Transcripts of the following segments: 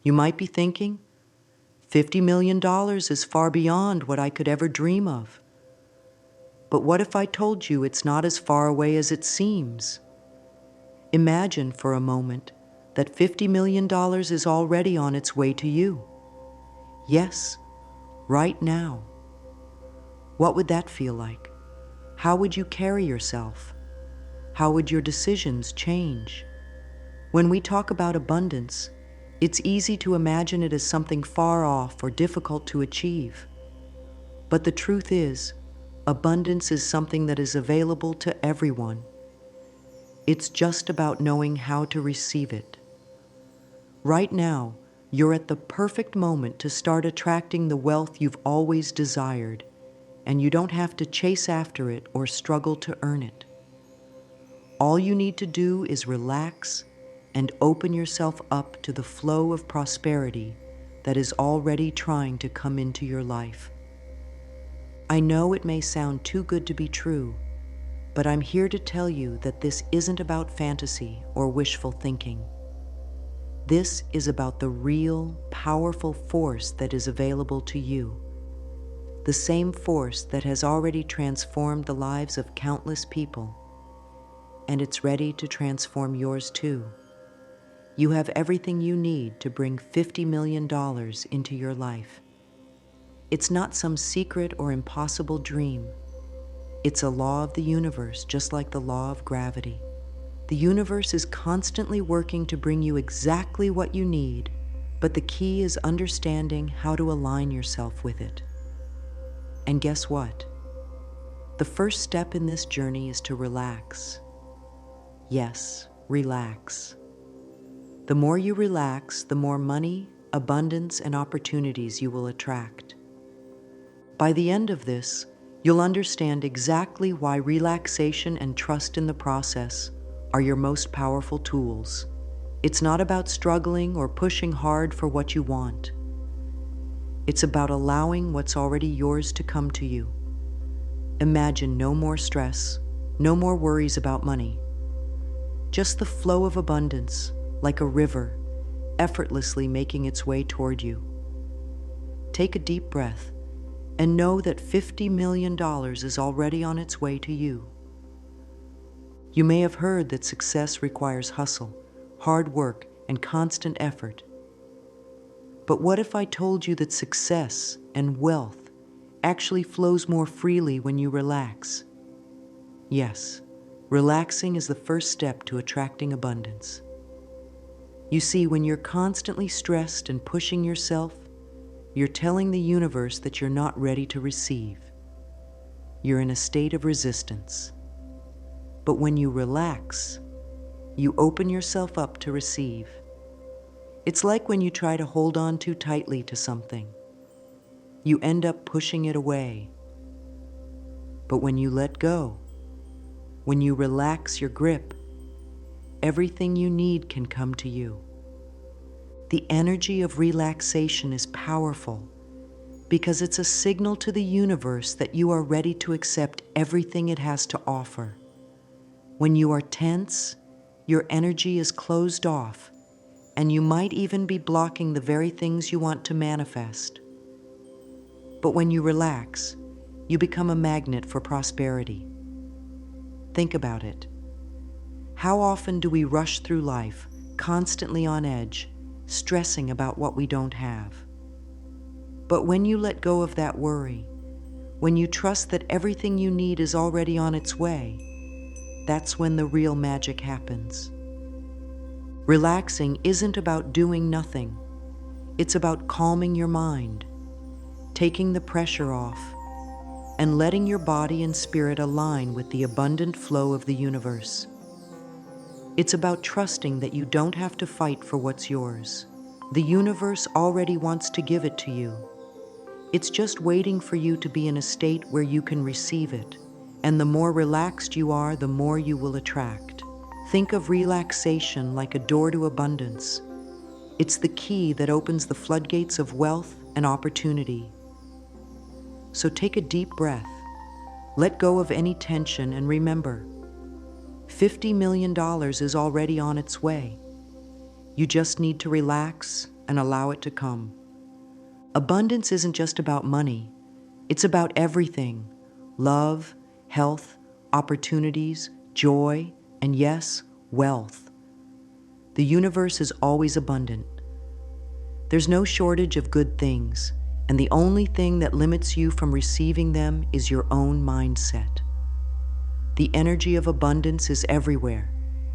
You might be thinking, $50 million is far beyond what I could ever dream of. But what if I told you it's not as far away as it seems? Imagine for a moment that $50 million is already on its way to you. Yes, right now. What would that feel like? How would you carry yourself? How would your decisions change? When we talk about abundance, it's easy to imagine it as something far off or difficult to achieve. But the truth is, abundance is something that is available to everyone. It's just about knowing how to receive it. Right now, you're at the perfect moment to start attracting the wealth you've always desired, and you don't have to chase after it or struggle to earn it. All you need to do is relax and open yourself up to the flow of prosperity that is already trying to come into your life. I know it may sound too good to be true, but I'm here to tell you that this isn't about fantasy or wishful thinking. This is about the real, powerful force that is available to you. The same force that has already transformed the lives of countless people, and it's ready to transform yours too. You have everything you need to bring $50 million into your life. It's not some secret or impossible dream. It's a law of the universe, just like the law of gravity. The universe is constantly working to bring you exactly what you need, but the key is understanding how to align yourself with it. And guess what? The first step in this journey is to relax. Yes, relax. The more you relax, the more money, abundance, and opportunities you will attract. By the end of this, you'll understand exactly why relaxation and trust in the process are your most powerful tools. It's not about struggling or pushing hard for what you want. It's about allowing what's already yours to come to you. Imagine no more stress, no more worries about money. Just the flow of abundance, like a river, effortlessly making its way toward you. Take a deep breath and know that $50 million is already on its way to you. You may have heard that success requires hustle, hard work, and constant effort. But what if I told you that success and wealth actually flows more freely when you relax? Yes, relaxing is the first step to attracting abundance. You see, when you're constantly stressed and pushing yourself, you're telling the universe that you're not ready to receive. You're in a state of resistance. But when you relax, you open yourself up to receive. It's like when you try to hold on too tightly to something. You end up pushing it away. But when you let go, when you relax your grip, everything you need can come to you. The energy of relaxation is powerful because it's a signal to the universe that you are ready to accept everything it has to offer. When you are tense, your energy is closed off, and you might even be blocking the very things you want to manifest. But when you relax, you become a magnet for prosperity. Think about it. How often do we rush through life, constantly on edge, stressing about what we don't have? But when you let go of that worry, when you trust that everything you need is already on its way, that's when the real magic happens. Relaxing isn't about doing nothing. It's about calming your mind, taking the pressure off, and letting your body and spirit align with the abundant flow of the universe. It's about trusting that you don't have to fight for what's yours. The universe already wants to give it to you. It's just waiting for you to be in a state where you can receive it. And the more relaxed you are, the more you will attract. Think of relaxation like a door to abundance. It's the key that opens the floodgates of wealth and opportunity. So take a deep breath, let go of any tension, and remember, $50 million is already on its way. You just need to relax, and allow it to come. Abundance isn't just about money. It's about everything: love, health, opportunities, joy, and yes, wealth. The universe is always abundant. There's no shortage of good things, and the only thing that limits you from receiving them is your own mindset. The energy of abundance is everywhere.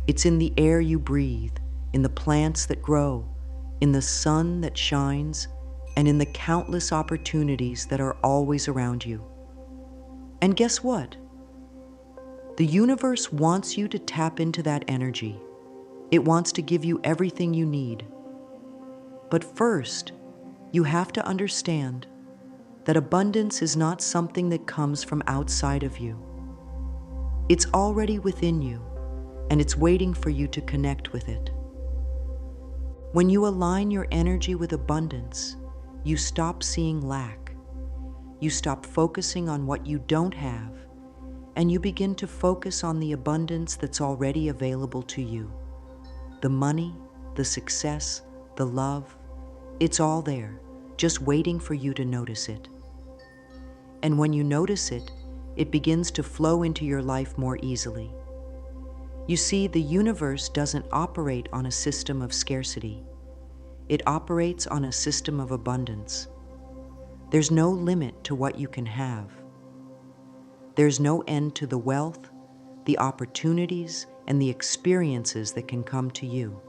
It's in the air you breathe, in the plants that grow, in the sun that shines, and in the countless opportunities that are always around you. And guess what? The universe wants you to tap into that energy. It wants to give you everything you need. But first, you have to understand that abundance is not something that comes from outside of you. It's already within you, and it's waiting for you to connect with it. When you align your energy with abundance, you stop seeing lack. You stop focusing on what you don't have, and you begin to focus on the abundance that's already available to you. The money, the success, the love, it's all there, just waiting for you to notice it. And when you notice it, it begins to flow into your life more easily. You see, the universe doesn't operate on a system of scarcity. It operates on a system of abundance. There's no limit to what you can have. There's no end to the wealth, the opportunities, and the experiences that can come to you.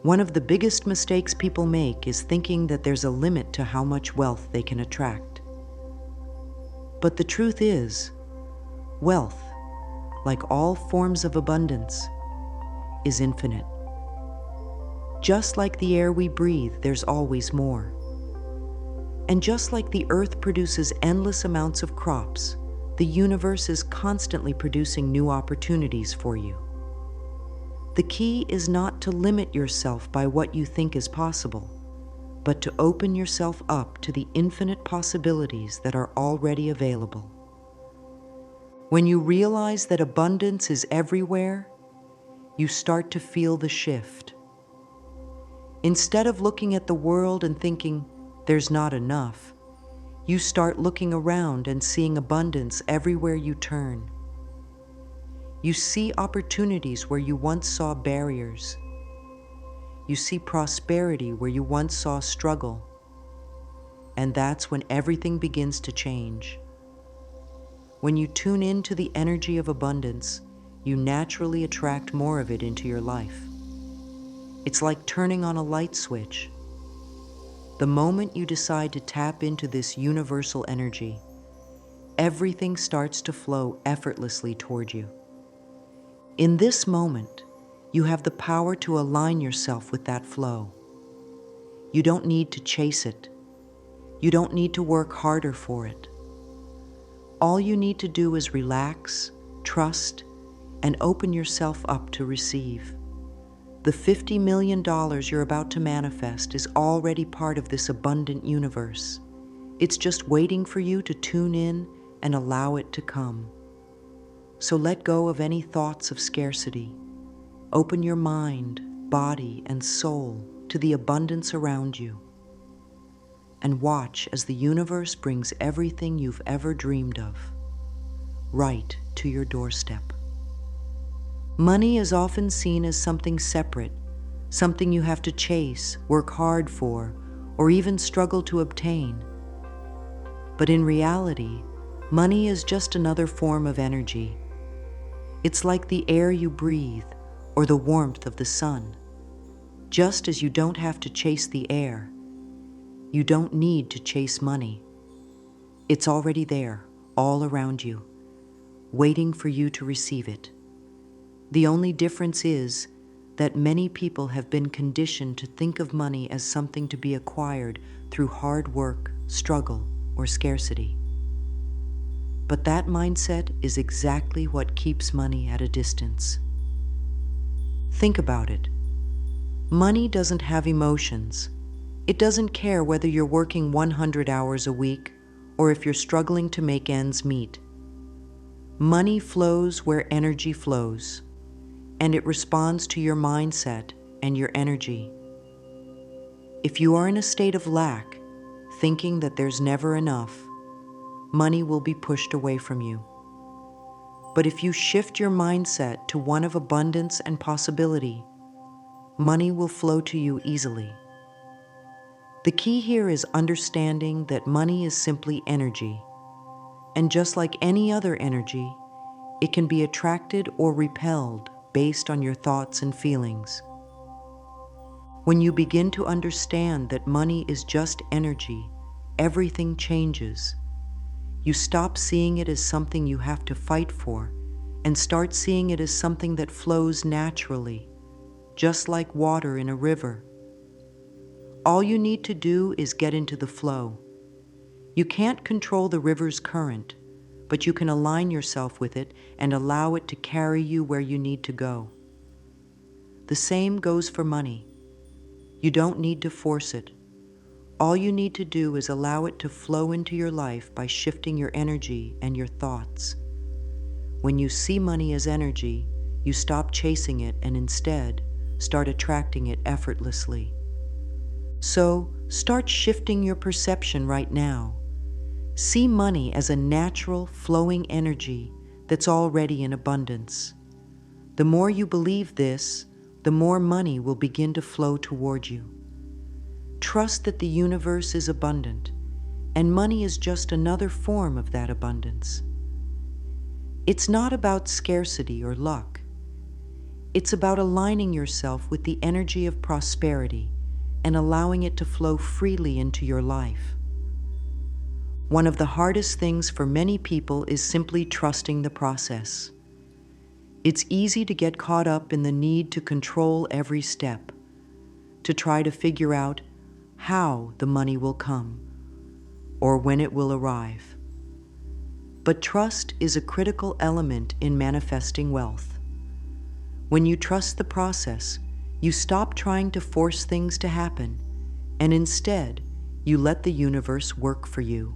One of the biggest mistakes people make is thinking that there's a limit to how much wealth they can attract. But the truth is, wealth, like all forms of abundance, is infinite. Just like the air we breathe, there's always more. And just like the earth produces endless amounts of crops, the universe is constantly producing new opportunities for you. The key is not to limit yourself by what you think is possible, but to open yourself up to the infinite possibilities that are already available. When you realize that abundance is everywhere, you start to feel the shift. Instead of looking at the world and thinking, "There's not enough," you start looking around and seeing abundance everywhere you turn. You see opportunities where you once saw barriers. You see prosperity where you once saw struggle. And that's when everything begins to change. When you tune into the energy of abundance, you naturally attract more of it into your life. It's like turning on a light switch. The moment you decide to tap into this universal energy, everything starts to flow effortlessly toward you. In this moment, you have the power to align yourself with that flow. You don't need to chase it. You don't need to work harder for it. All you need to do is relax, trust, and open yourself up to receive. The $50 million you're about to manifest is already part of this abundant universe. It's just waiting for you to tune in and allow it to come. So let go of any thoughts of scarcity. Open your mind, body, and soul to the abundance around you. And watch as the universe brings everything you've ever dreamed of right to your doorstep. Money is often seen as something separate, something you have to chase, work hard for, or even struggle to obtain. But in reality, money is just another form of energy. It's like the air you breathe or the warmth of the sun. Just as you don't have to chase the air, you don't need to chase money. It's already there, all around you, waiting for you to receive it. The only difference is that many people have been conditioned to think of money as something to be acquired through hard work, struggle, or scarcity. But that mindset is exactly what keeps money at a distance. Think about it. Money doesn't have emotions. It doesn't care whether you're working 100 hours a week or if you're struggling to make ends meet. Money flows where energy flows, and it responds to your mindset and your energy. If you are in a state of lack, thinking that there's never enough, money will be pushed away from you. But if you shift your mindset to one of abundance and possibility, money will flow to you easily. The key here is understanding that money is simply energy, and just like any other energy, it can be attracted or repelled based on your thoughts and feelings. When you begin to understand that money is just energy, everything changes. You stop seeing it as something you have to fight for and start seeing it as something that flows naturally, just like water in a river. All you need to do is get into the flow. You can't control the river's current, but you can align yourself with it and allow it to carry you where you need to go. The same goes for money. You don't need to force it. All you need to do is allow it to flow into your life by shifting your energy and your thoughts. When you see money as energy, you stop chasing it and instead start attracting it effortlessly. So, start shifting your perception right now. See money as a natural, flowing energy that's already in abundance. The more you believe this, the more money will begin to flow toward you. Trust that the universe is abundant, and money is just another form of that abundance. It's not about scarcity or luck. It's about aligning yourself with the energy of prosperity and allowing it to flow freely into your life. One of the hardest things for many people is simply trusting the process. It's easy to get caught up in the need to control every step, to try to figure out how the money will come or when it will arrive. But trust is a critical element in manifesting wealth. When you trust the process, you stop trying to force things to happen, and instead, you let the universe work for you.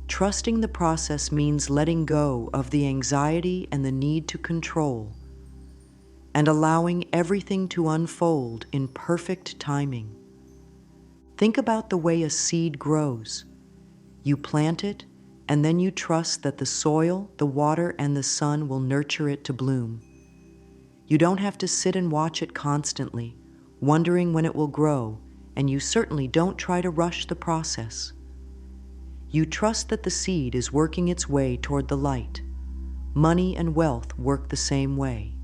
Trusting the process means letting go of the anxiety and the need to control, and allowing everything to unfold in perfect timing. Think about the way a seed grows. You plant it, and then you trust that the soil, the water, and the sun will nurture it to bloom. You don't have to sit and watch it constantly, wondering when it will grow, and you certainly don't try to rush the process. You trust that the seed is working its way toward the light. Money and wealth work the same way.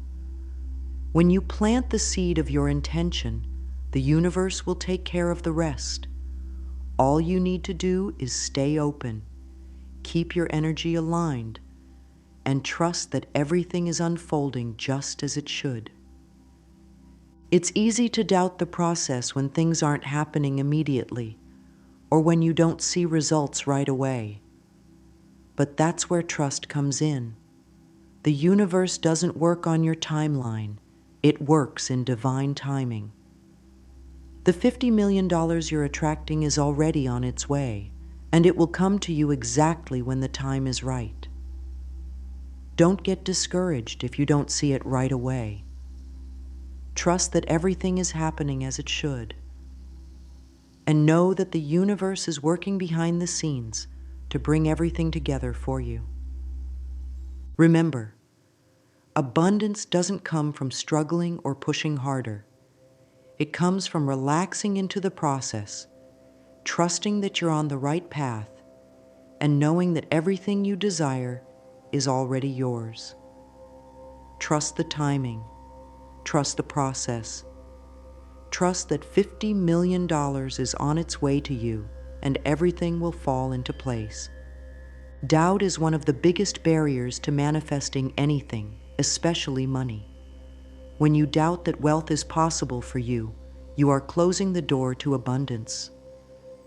When you plant the seed of your intention, the universe will take care of the rest. All you need to do is stay open, keep your energy aligned, and trust that everything is unfolding just as it should. It's easy to doubt the process when things aren't happening immediately, or when you don't see results right away. But that's where trust comes in. The universe doesn't work on your timeline. It works in divine timing. The $50 million you're attracting is already on its way, and it will come to you exactly when the time is right. Don't get discouraged if you don't see it right away. Trust that everything is happening as it should. And know that the universe is working behind the scenes to bring everything together for you. Remember, abundance doesn't come from struggling or pushing harder. It comes from relaxing into the process, trusting that you're on the right path, and knowing that everything you desire is already yours. Trust the timing. Trust the process. Trust that $50 million is on its way to you, and everything will fall into place. Doubt is one of the biggest barriers to manifesting anything, especially money. When you doubt that wealth is possible for you, you are closing the door to abundance.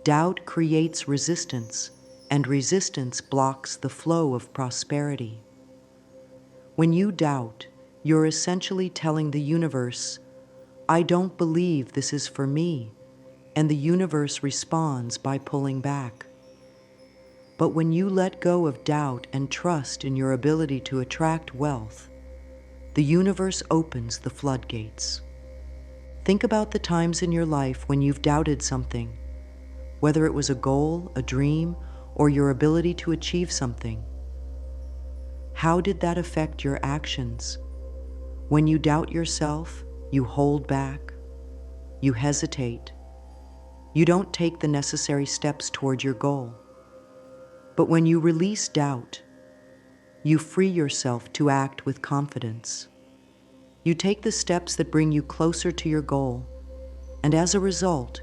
Doubt creates resistance, and resistance blocks the flow of prosperity. When you doubt, you're essentially telling the universe, "I don't believe this is for me," and the universe responds by pulling back. But when you let go of doubt and trust in your ability to attract wealth, the universe opens the floodgates. Think about the times in your life when you've doubted something, whether it was a goal, a dream, or your ability to achieve something. How did that affect your actions? When you doubt yourself, you hold back, you hesitate, you don't take the necessary steps toward your goal. But when you release doubt, you free yourself to act with confidence. You take the steps that bring you closer to your goal, and as a result,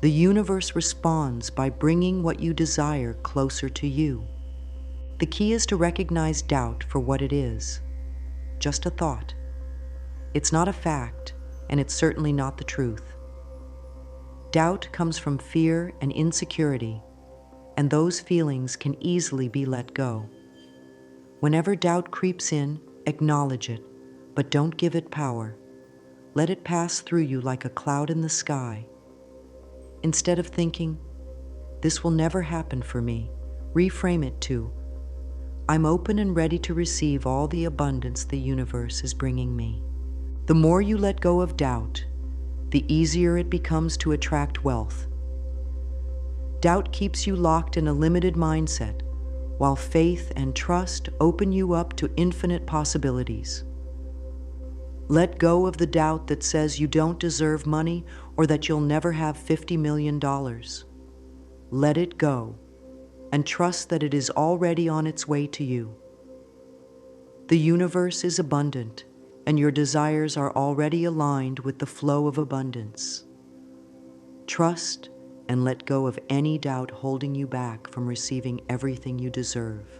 the universe responds by bringing what you desire closer to you. The key is to recognize doubt for what it is, just a thought. It's not a fact, and it's certainly not the truth. Doubt comes from fear and insecurity, and those feelings can easily be let go. Whenever doubt creeps in, acknowledge it, but don't give it power. Let it pass through you like a cloud in the sky. Instead of thinking, "This will never happen for me," reframe it to, "I'm open and ready to receive all the abundance the universe is bringing me." The more you let go of doubt, the easier it becomes to attract wealth. Doubt keeps you locked in a limited mindset, while faith and trust open you up to infinite possibilities. Let go of the doubt that says you don't deserve money or that you'll never have $50 million. Let it go and trust that it is already on its way to you. The universe is abundant, and your desires are already aligned with the flow of abundance. Trust and let go of any doubt holding you back from receiving everything you deserve.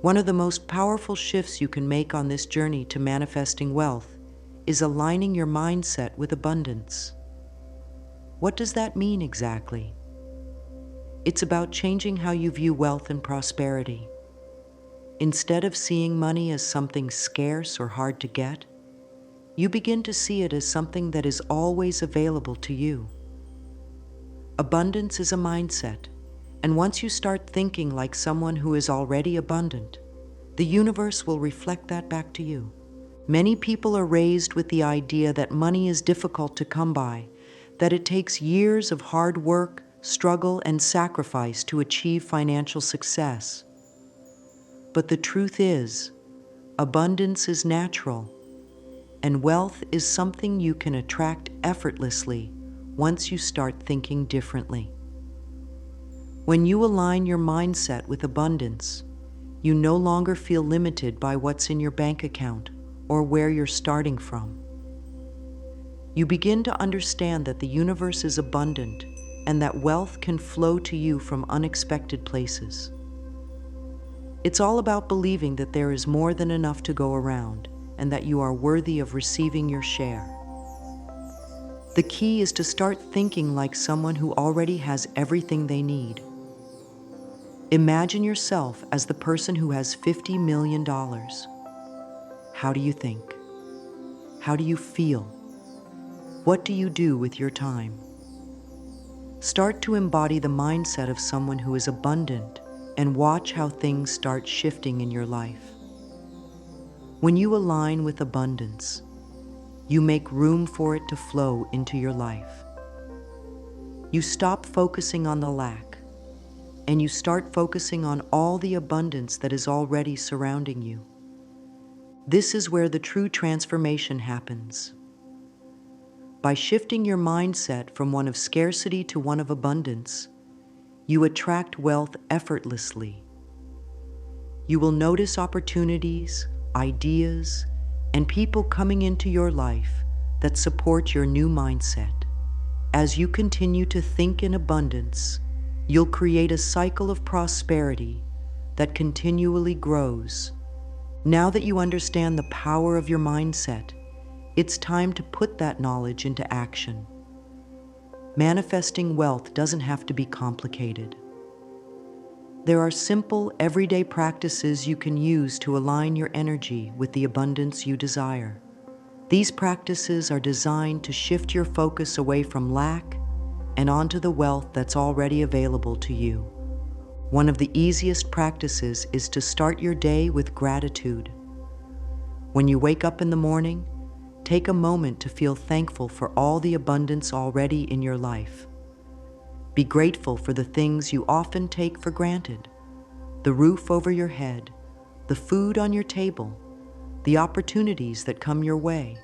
One of the most powerful shifts you can make on this journey to manifesting wealth is aligning your mindset with abundance. What does that mean exactly? It's about changing how you view wealth and prosperity. Instead of seeing money as something scarce or hard to get, you begin to see it as something that is always available to you. Abundance is a mindset, and once you start thinking like someone who is already abundant, the universe will reflect that back to you. Many people are raised with the idea that money is difficult to come by, that it takes years of hard work, struggle, and sacrifice to achieve financial success. But the truth is, abundance is natural, and wealth is something you can attract effortlessly once you start thinking differently. When you align your mindset with abundance, you no longer feel limited by what's in your bank account or where you're starting from. You begin to understand that the universe is abundant and that wealth can flow to you from unexpected places. It's all about believing that there is more than enough to go around and that you are worthy of receiving your share. The key is to start thinking like someone who already has everything they need. Imagine yourself as the person who has $50 million. How do you think? How do you feel? What do you do with your time? Start to embody the mindset of someone who is abundant and watch how things start shifting in your life. When you align with abundance, you make room for it to flow into your life. You stop focusing on the lack, and you start focusing on all the abundance that is already surrounding you. This is where the true transformation happens. By shifting your mindset from one of scarcity to one of abundance, you attract wealth effortlessly. You will notice opportunities, ideas, and people coming into your life that support your new mindset. As you continue to think in abundance, you'll create a cycle of prosperity that continually grows. Now that you understand the power of your mindset, it's time to put that knowledge into action. Manifesting wealth doesn't have to be complicated. There are simple, everyday practices you can use to align your energy with the abundance you desire. These practices are designed to shift your focus away from lack and onto the wealth that's already available to you. One of the easiest practices is to start your day with gratitude. When you wake up in the morning, Take a moment to feel thankful for all the abundance already in your life. Be grateful for the things you often take for granted: the roof over your head, the food on your table, the opportunities that come your way.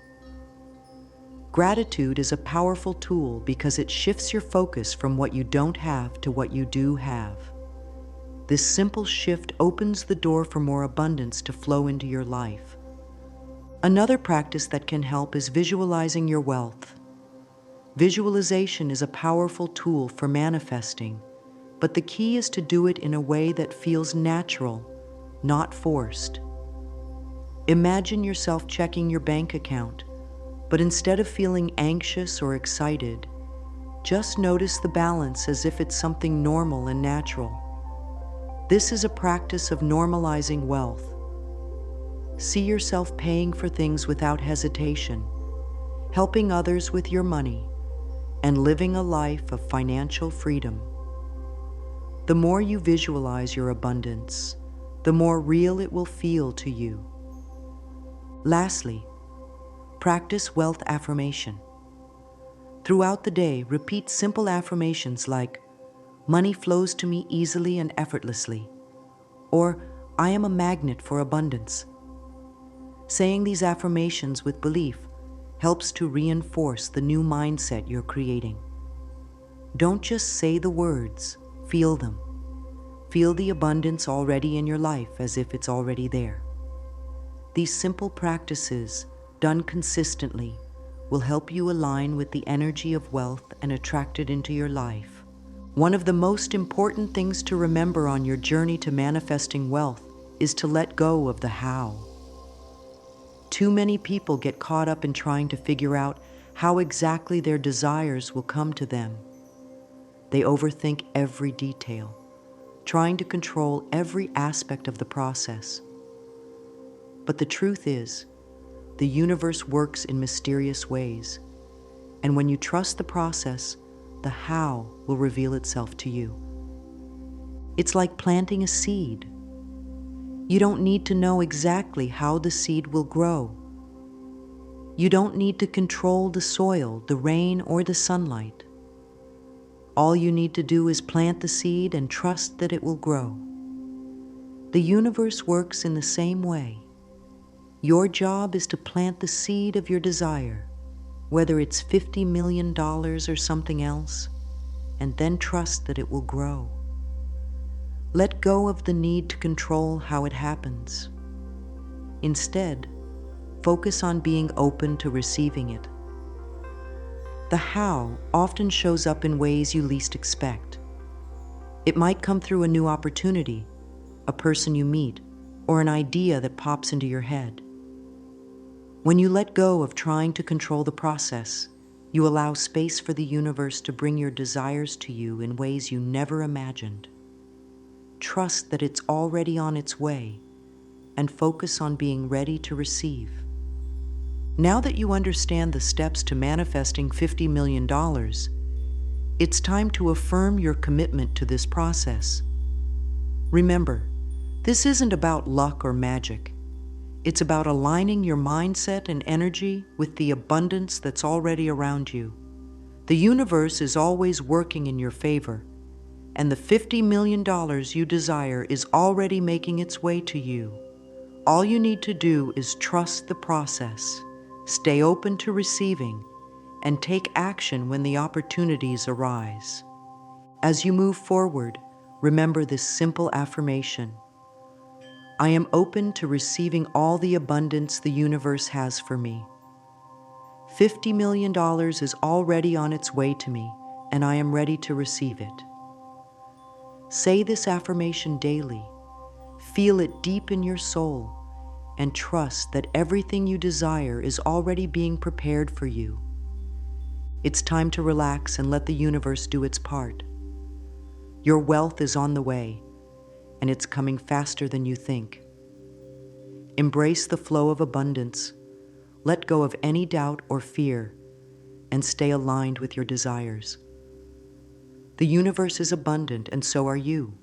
Gratitude is a powerful tool because it shifts your focus from what you don't have to what you do have. This simple shift opens the door for more abundance to flow into your life. Another practice that can help is visualizing your wealth. Visualization is a powerful tool for manifesting, but the key is to do it in a way that feels natural, not forced. Imagine yourself checking your bank account, but instead of feeling anxious or excited, just notice the balance as if it's something normal and natural. This is a practice of normalizing wealth. See yourself paying for things without hesitation, helping others with your money, and living a life of financial freedom. The more you visualize your abundance, the more real it will feel to you. Lastly, practice wealth affirmation. Throughout the day, repeat simple affirmations like, "Money flows to me easily and effortlessly," or "I am a magnet for abundance." Saying these affirmations with belief helps to reinforce the new mindset you're creating. Don't just say the words, feel them. Feel the abundance already in your life as if it's already there. These simple practices, done consistently, will help you align with the energy of wealth and attract it into your life. One of the most important things to remember on your journey to manifesting wealth is to let go of the how. Too many people get caught up in trying to figure out how exactly their desires will come to them. They overthink every detail, trying to control every aspect of the process. But the truth is, the universe works in mysterious ways, and when you trust the process, the how will reveal itself to you. It's like planting a seed. You don't need to know exactly how the seed will grow. You don't need to control the soil, the rain, or the sunlight. All you need to do is plant the seed and trust that it will grow. The universe works in the same way. Your job is to plant the seed of your desire, whether it's $50 million or something else, and then trust that it will grow. Let go of the need to control how it happens. Instead, focus on being open to receiving it. The how often shows up in ways you least expect. It might come through a new opportunity, a person you meet, or an idea that pops into your head. When you let go of trying to control the process, you allow space for the universe to bring your desires to you in ways you never imagined. Trust that it's already on its way, and focus on being ready to receive. Now that you understand the steps to manifesting $50 million, it's time to affirm your commitment to this process. Remember, this isn't about luck or magic. It's about aligning your mindset and energy with the abundance that's already around you. The universe is always working in your favor, and the $50 million you desire is already making its way to you. All you need to do is trust the process, stay open to receiving, and take action when the opportunities arise. As you move forward, remember this simple affirmation: I am open to receiving all the abundance the universe has for me. $50 million is already on its way to me, and I am ready to receive it. Say this affirmation daily. Feel it deep in your soul, and trust that everything you desire is already being prepared for you. It's time to relax and let the universe do its part. Your wealth is on the way, and it's coming faster than you think. Embrace the flow of abundance. Let go of any doubt or fear, and stay aligned with your desires. The universe is abundant, and so are you.